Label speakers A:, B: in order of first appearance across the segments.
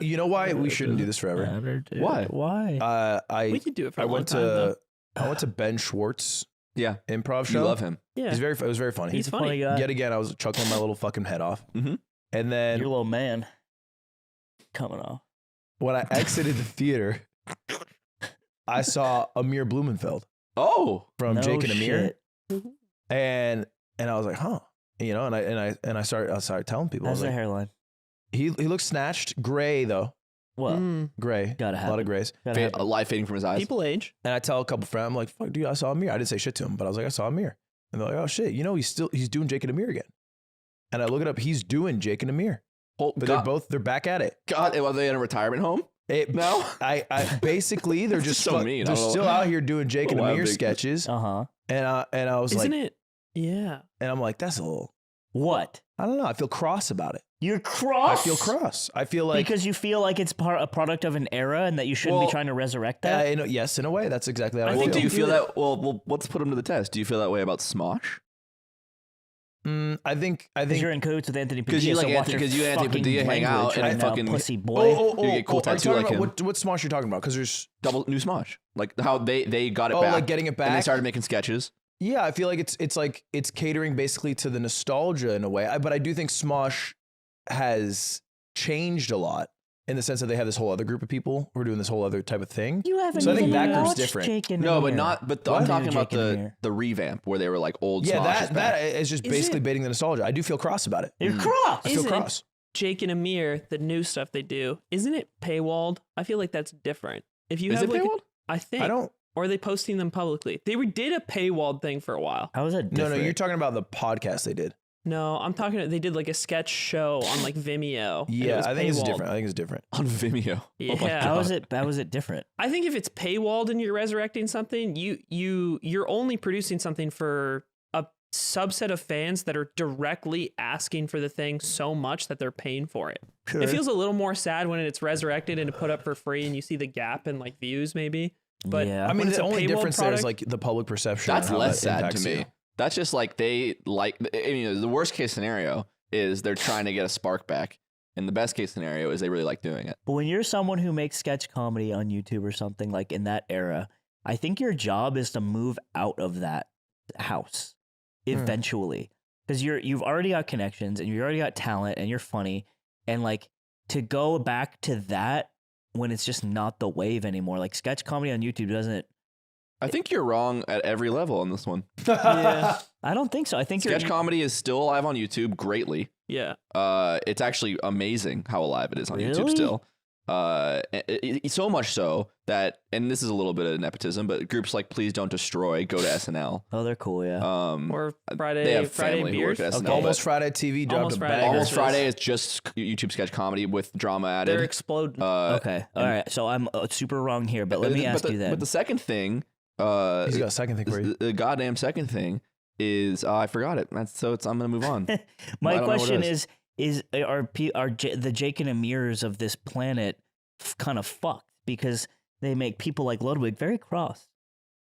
A: You know why we shouldn't do this forever?
B: Why?
C: Why?
D: We could do it for
A: I
D: a long
A: went
D: time,
A: to
D: though.
A: I went to Ben Schwartz
B: Yeah.
A: improv show.
B: You love him.
D: Yeah.
A: It was very funny.
D: He's funny.
C: guy.
A: Yet again, I was chuckling my little fucking head off.
B: Mm-hmm.
A: And then
C: Your little man coming off.
A: when I exited the theater, I saw Amir Blumenfeld
B: Oh.
A: from
C: No
A: Jake and Amir,
C: shit.
A: and I was like, huh, you know, and I started telling people. I
C: How's
A: was
C: the
A: like,
C: hairline?
A: he looks snatched, gray though,
C: What?
A: gray,
C: Gotta
A: a
C: have
A: lot
C: it.
A: of grays.
C: Gotta have it.
B: Light fading from his eyes.
D: People age.
A: And I tell a couple friends, I'm like, fuck, dude, I saw Amir. I didn't say shit to him, but I was like, I saw Amir, and they're like, oh shit, you know, he's doing Jake and Amir again. And I look it up, he's doing Jake and Amir,
B: Oh,
A: but they're back at it.
B: God, are they in a retirement home? No.
A: I basically they're just
B: so mean.
A: They're still out here doing Jake and
B: Wow,
A: Amir
B: big-
A: sketches,
C: Uh-huh.
A: and I was
D: Isn't
A: like,
D: it? Yeah.
A: and I'm like, that's a little.
C: What?
A: I don't know. I feel cross about it.
C: You're cross?
A: I feel cross. I feel like
C: because you feel like it's a product of an era and that you shouldn't be trying to resurrect that?
A: yes, in a way, that's exactly how I
D: I
A: feel.
D: think
B: Do you
D: do
B: feel
D: it-
B: that? Well, let's put him to the test. Do you feel that way about Smosh?
A: I think
C: Because you're in cahoots with Anthony Padilla.
B: 'Cause you like
C: so watch
B: Anthony-
C: your
B: 'cause you and Anthony
C: fucking
B: Padilla hang out
C: language
B: and
C: right now,
B: fucking-
C: pussy boy.
B: You get cool
A: are you
B: tattoo
A: talking
B: like
A: about
B: him.
A: what Smosh you're talking about? Because there's
B: Double new Smosh, like how they got it back.
A: like getting it back.
B: And they started making sketches.
A: Yeah, I feel like it's like it's catering basically to the nostalgia in a way. But I do think Smosh has changed a lot in the sense that they have this whole other group of people who are doing this whole other type of thing.
C: You haven't
A: So I think
C: even
A: that group's
C: watched
A: different.
C: Jake and
B: No, but
C: Amir.
B: not. But
C: What?
B: I'm talking about
C: Jake and Amir.
B: the revamp where they were like old.
A: Yeah,
B: Smosh is back.
A: that is just
D: Is
A: basically
D: it-
A: baiting the nostalgia. I do feel cross about it.
C: You're cross.
A: I feel
D: Isn't-
A: cross.
D: Jake and Amir, the new stuff they do, isn't it paywalled? I feel like that's different. If you
B: Is
D: have
B: it
D: like,
B: paywalled?
D: I think.
A: I don't.
D: Or are they posting them publicly? They did a paywalled thing for a while.
C: How is that
A: No,
C: different?
A: you're talking about the podcast they did.
D: No, I'm talking. They did like a sketch show on like Vimeo. and it
A: Yeah,
D: was
A: I think it's
D: paywalled.
A: different. I think it's different.
B: on Vimeo.
D: Yeah.
B: Oh my
D: How
B: God.
C: How is it different?
D: I think if it's paywalled and you're resurrecting something, you're only producing something for a subset of fans that are directly asking for the thing so much that they're paying for it.
A: Sure.
D: It feels a little more sad when it's resurrected and put up for free and you see the gap in like views maybe. But
C: Yeah.
A: I
D: when
A: mean,
D: it's
A: the
D: a
A: only
D: paywalled
A: difference there is
D: product-
A: like the public perception.
B: That's
A: and how
B: less
A: that
B: sad to
A: impacts
B: me.
A: you.
B: That's just like the worst case scenario is they're trying to get a spark back, and the best case scenario is they really like doing it.
C: But when you're someone who makes sketch comedy on YouTube or something like in that era, I think your job is to move out of that house eventually. Because you've already got connections and you've already got talent and you're funny. And like to go back to that when it's just not the wave anymore. Like sketch comedy on YouTube doesn't.
B: I think you're wrong at every level on this one.
D: yeah,
C: I don't think so. I think
B: Sketch
C: you're.
B: comedy is still alive on YouTube greatly.
D: yeah.
B: It's actually amazing how alive it is on YouTube
C: Really?
B: still. So much so that, and this is a little bit of nepotism, but groups like Please Don't Destroy go to SNL.
C: Oh, they're cool. Yeah.
D: Or Friday,
B: they have
D: Friday
B: family who work
D: beers.
B: at SNL.
C: Okay.
A: Almost
B: but
A: Friday TV dropped
D: Almost
A: a
D: Friday.
A: bag.
B: Almost
D: Versus-
B: Friday is just YouTube sketch comedy with drama added.
D: They're exploding.
C: Okay. All right. So I'm super wrong here, but let me ask you then.
B: But the second thing,
A: He's got a second thing for you.
B: the goddamn second thing is I forgot it. I'm gonna move on. I
C: My
B: don't know what it
C: question
B: is.
C: is the Jake and Amirs of this planet kind of fucked because they make people like Ludwig very cross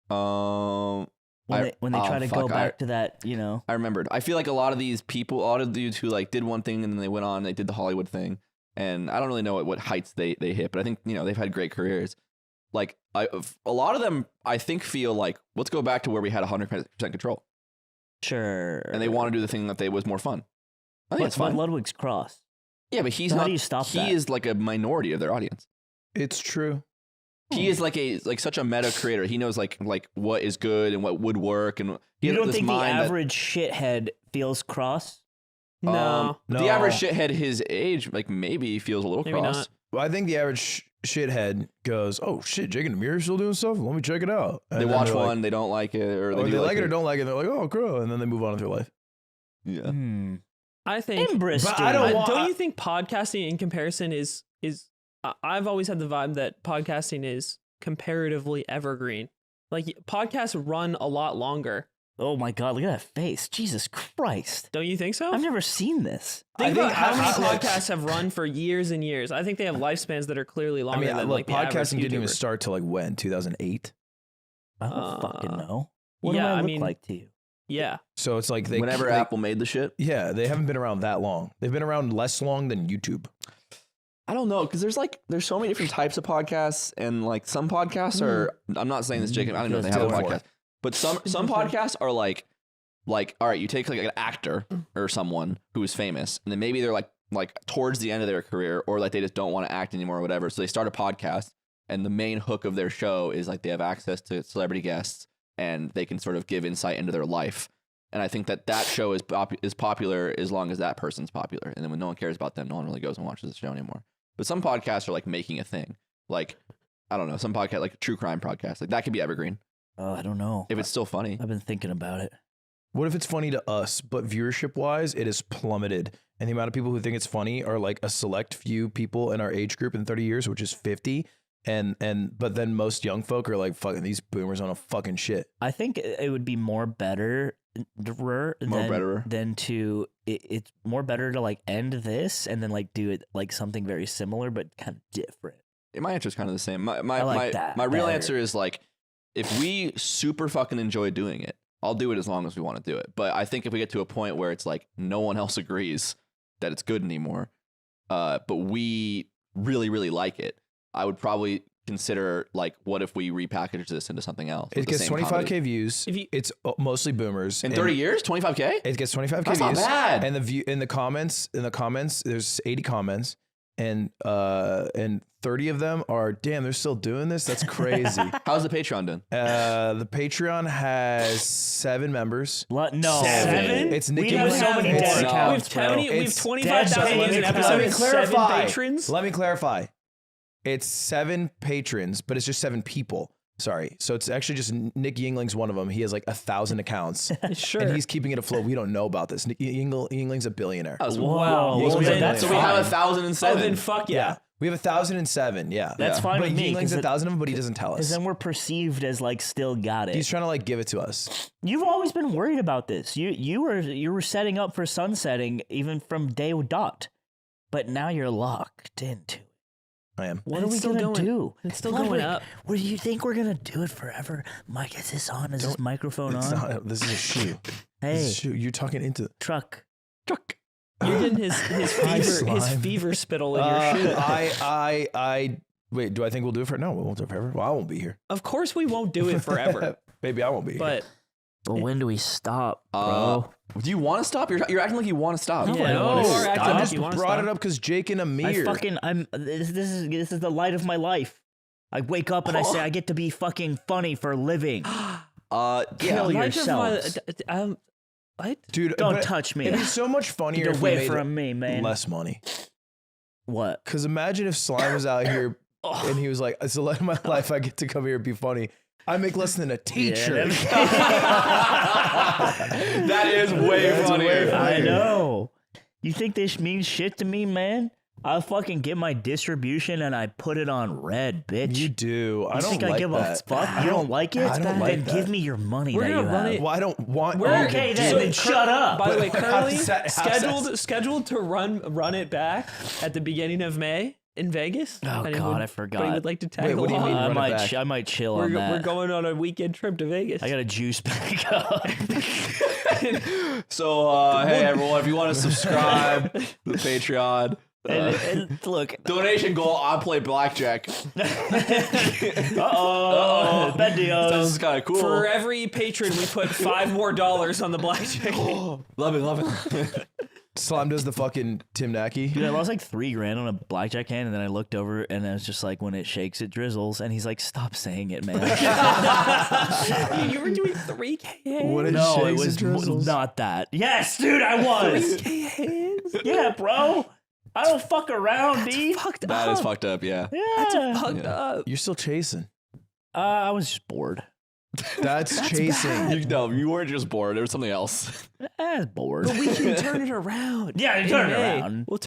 B: Um,
C: when they try to go
B: fuck,
C: back to that, you know.
B: I remembered. I feel like a lot of these people, a lot of dudes who like did one thing and then they went on, they did the Hollywood thing, and I don't really know what heights they hit, but I think they've had great careers. Like a lot of them, I think feel like let's go back to where we had 100% control,
C: Sure.
B: and they want to do the thing that was more fun. I think it's
C: But
B: fine.
C: Ludwig's cross.
B: Yeah, but he's
C: So how
B: not.
C: do you stop
B: he
C: that?
B: is like a minority of their audience.
A: It's true.
B: He is like such a meta creator. He knows like what is good and what would work, and he
C: You
B: has
C: don't
B: this
C: think the
B: mind that-
C: average shithead feels cross?
D: no.
A: No.
B: The average shithead his age, like maybe feels a little
D: Maybe
B: cross.
D: not.
A: Well, I think the average shithead goes, "Oh shit, Jake and Amir are still doing stuff. Let me check it out." And
B: They
A: then
B: watch
A: they're
B: one,
A: like,
B: they don't like it, or
A: or
B: do
A: they like it or
B: it.
A: don't like it. They're like, "Oh, cool," and then they move on with their life.
B: Yeah.
D: I think.
C: Interesting.
A: But I don't want-
D: Don't you think podcasting in comparison is? I've always had the vibe that podcasting is comparatively evergreen. Like podcasts run a lot longer.
C: Oh my God, look at that face. Jesus Christ.
D: Don't you think so?
C: I've never seen this.
D: Think
A: I
D: about
A: think
D: how many
A: look,
D: podcasts have run for years and years. I think they have lifespans that are clearly
A: I
D: longer
A: mean,
D: than
A: look,
D: like the average
A: podcasting didn't even
D: YouTuber.
A: start till like when 2008.
C: I don't fucking
D: Uh,
C: know. What
D: yeah,
C: do I
D: I
C: look
D: mean-
C: like to you?
D: Yeah.
A: So it's like
B: Whenever Apple made the shit.
A: yeah, they haven't been around that long. They've been around less long than YouTube.
B: I don't know, because there's so many different types of podcasts, and like some podcasts are. I'm not saying this, Jacob. I don't know if they have a podcast, but some podcasts are like all right, you take like an actor or someone who is famous, and then maybe they're like towards the end of their career, or like they just don't want to act anymore or whatever. So they start a podcast, and the main hook of their show is like they have access to celebrity guests, and they can sort of give insight into their life. And I think that show is popular as long as that person's popular, and then when no one cares about them, no one really goes and watches the show anymore. But some podcasts are like making a thing. Like, I don't know, some podcast, like a true crime podcast, like that could be evergreen.
C: Oh, I don't know.
B: If it's still funny.
C: I've been thinking about it.
A: What if it's funny to us, but viewership wise, it is plummeted, and the amount of people who think it's funny are like a select few people in our age group in 30 years, which is 50. But then most young folk are like, fucking these boomers on a fucking shit.
C: I think it would be more better it's more better to like end this and then like do it like something very similar but kind of different.
B: My answer is kind of the same. My real
C: better.
B: answer is like, if we super fucking enjoy doing it, I'll do it as long as we want to do it. But I think if we get to a point where it's like no one else agrees that it's good anymore, but we really, really like it, I would probably consider like, what if we repackage this into something else?
A: It gets 25K views. It's mostly boomers.
B: In 30 years, 25K?
A: It gets 25K
B: That's
A: views.
B: not bad.
A: And in the comments, there's 80 comments, and 30 of them are, damn, they're still doing this. That's crazy.
B: How's the Patreon doing?
A: The Patreon has 7 members.
C: What? No.
D: 7?
A: It's Nick
C: We have
A: England.
C: so many
A: It's-
C: dead
D: We have
C: accounts, bro.
D: 20, we have
A: It's
D: 25,000
C: dead
D: views an
C: accounts.
D: episode.
A: Let me
D: and 7
A: clarify.
D: patrons.
A: Let me clarify. It's 7 patrons, but it's just 7 people. Sorry. So it's actually just Nick Yingling's one of them. He has like 1,000 accounts.
D: Sure.
A: And he's keeping it afloat. We don't know about this. Nick Yingling's a billionaire.
B: That was
C: Wow.
A: Well,
C: then
A: then-
C: that's
B: so we have
C: fine.
B: 1,007.
D: Oh, then fuck yeah.
A: We have 1,007. Yeah.
C: That's
B: Yeah.
C: fine
A: But
C: with me.
A: Yingling's 1,000 of them, but he doesn't tell
C: Because
A: us.
C: then we're perceived as like still got it.
A: He's trying to like give it to us.
C: You've always been worried about this. You were setting up for sunsetting even from day dot, but now you're locked into it.
A: I am.
C: What
D: And
C: are we
D: it's still
C: gonna
D: going-
C: do?
D: it's still
C: Ludwig,
D: going up.
C: What do you think we're gonna do it forever? Mike, is this on? Is this microphone
A: It's
C: on?
A: not, this is a shoe. This is
C: Hey,
A: a shoe. You're talking into
C: truck.
D: You're getting his
A: slime.
D: fever spittle in your shoe.
A: I wait, do I think we'll do it for no, we won't do it forever. Well, I won't be here.
D: Of course we won't do it forever,
A: Maybe I won't be here.
D: but
C: But when do we stop, bro?
B: Do you want to stop? You're acting like you want to stop.
C: No,
D: yeah,
C: I
D: no,
C: wanna
D: you
C: stop.
D: are acting
A: I
D: like
A: just
D: you want to
A: brought
D: stop.
A: it up because Jake and Amir.
C: This is the light of my life. I wake up and I say I get to be fucking funny for a living.
B: Yeah.
C: Kill
D: Light of
C: yourselves.
D: What?
A: Dude,
C: Don't
A: but
C: touch me.
A: It'd be so much funnier
C: Get
A: if we
C: away
A: made
C: from me, man.
A: less money.
C: What?
A: Because imagine if Slime was out here and he was like, "It's the light of my life. I get to come here and be funny. I make less than a teacher."
B: That is way
A: That's
B: funnier.
A: way
C: I
A: funnier.
C: know. You think this means shit to me, man? I'll fucking get my distribution and I put it on red, bitch.
A: You do. I
C: You
A: don't
C: think
A: like
C: I give
A: that.
C: a fuck? You don't like it?
A: I don't
C: Then
A: like that.
C: give me your money
D: We're
C: that
D: gonna
C: you
D: run
C: have.
D: it-
A: Well, I don't want.
D: We're-
A: you
C: Okay,
A: to
C: then,
A: do
C: then
A: it.
C: shut up.
D: By the way, currently
A: How's
D: scheduled to run it back at the beginning of May in Vegas.
C: Oh,
D: And
C: God, I
D: But
C: forgot.
D: he would like to tag
A: Wait, what do you
D: along.
A: mean?
C: I
A: run it
C: might,
A: back.
C: I might chill
D: We're,
C: on that.
D: we're going on a weekend trip to Vegas.
C: I got to juice back up.
B: So, hey everyone, if you want to subscribe to the Patreon,
C: and look,
B: donation goal, I'll play blackjack.
C: uh-oh, bad
B: This
C: deals.
B: is kind of cool.
D: For every patron, we put $5 more on the blackjack.
B: Love it.
A: Slime does the fucking Tim Nacky.
C: Dude, I lost like $3,000 on a blackjack hand, and then I looked over, and I was just like, when it shakes, it drizzles. And he's like, stop saying it, man.
D: You were doing 3K
A: What
D: hands?
A: it
C: No, it
A: shakes,
C: was
A: it drizzles.
C: not that. Yes, dude, I was.
D: 3K hands?
C: Yeah, bro. I don't fuck around, D.
D: Fucked
B: That
D: up.
B: is fucked up, yeah.
C: Yeah.
D: Fucked up.
A: You're still chasing.
C: I was just bored.
A: That's chasing.
B: You weren't just bored. There was something else.
C: I was bored.
D: We can turn it around.
C: Yeah, turn it
D: Hey,
C: around.
D: We'll